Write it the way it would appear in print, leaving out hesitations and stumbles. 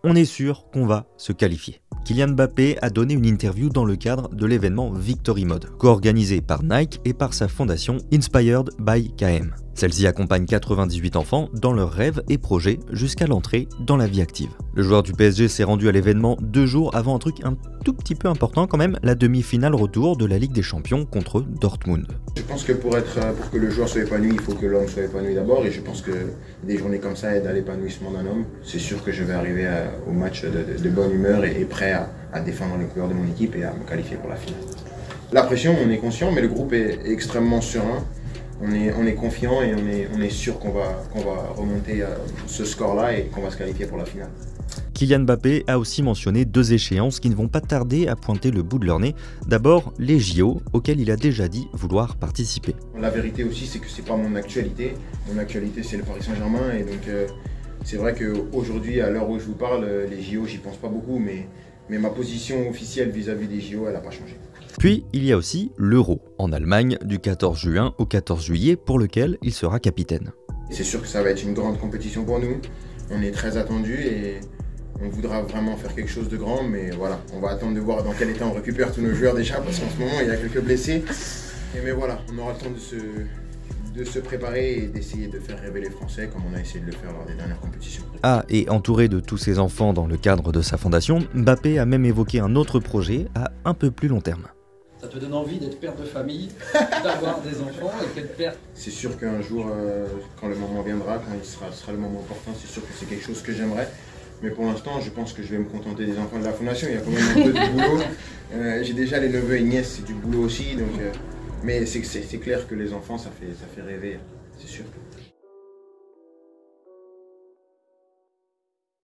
on est sûr qu'on va se qualifier. Kylian Mbappé a donné une interview dans le cadre de l'événement Victory Mode, co-organisé par Nike et par sa fondation Inspired by KM. Celle-ci accompagne 98 enfants dans leurs rêves et projets jusqu'à l'entrée dans la vie active. Le joueur du PSG s'est rendu à l'événement 2 jours avant un truc un tout petit peu important quand même, la demi-finale retour de la Ligue des Champions contre Dortmund. Je pense que pour que le joueur soit épanoui, il faut que l'homme soit épanoui d'abord, et je pense que des journées comme ça aident à l'épanouissement d'un homme. C'est sûr que je vais arriver au match de bonne humeur et prêt à défendre les couleurs de mon équipe et à me qualifier pour la finale. La pression, on est conscient, mais le groupe est extrêmement serein. On est confiant et on est sûr qu'on va remonter ce score-là et qu'on va se qualifier pour la finale. Kylian Mbappé a aussi mentionné 2 échéances qui ne vont pas tarder à pointer le bout de leur nez. D'abord, les JO, auxquels il a déjà dit vouloir participer. La vérité aussi, c'est que c'est pas mon actualité. Mon actualité, c'est le Paris Saint-Germain. Et donc, c'est vrai qu'aujourd'hui, à l'heure où je vous parle, les JO, j'y pense pas beaucoup. Mais ma position officielle vis-à-vis des JO, elle n'a pas changé. Puis, il y a aussi l'Euro, en Allemagne, du 14 juin au 14 juillet, pour lequel il sera capitaine. C'est sûr que ça va être une grande compétition pour nous. On est très attendus et on voudra vraiment faire quelque chose de grand, mais voilà, on va attendre de voir dans quel état on récupère tous nos joueurs déjà, parce qu'en ce moment, il y a quelques blessés. Mais voilà, on aura le temps de se préparer et d'essayer de faire rêver les Français, comme on a essayé de le faire lors des dernières compétitions. Ah, et entouré de tous ses enfants dans le cadre de sa fondation, Mbappé a même évoqué un autre projet à un peu plus long terme. Ça te donne envie d'être père de famille, d'avoir des enfants et quel père? C'est sûr qu'un jour, quand le moment viendra, quand il sera le moment opportun, c'est sûr que c'est quelque chose que j'aimerais. Mais pour l'instant, je pense que je vais me contenter des enfants de la fondation. Il y a quand même un peu de boulot. J'ai déjà les neveux et nièces, c'est du boulot aussi. Donc, mais c'est clair que les enfants, ça fait rêver, c'est sûr.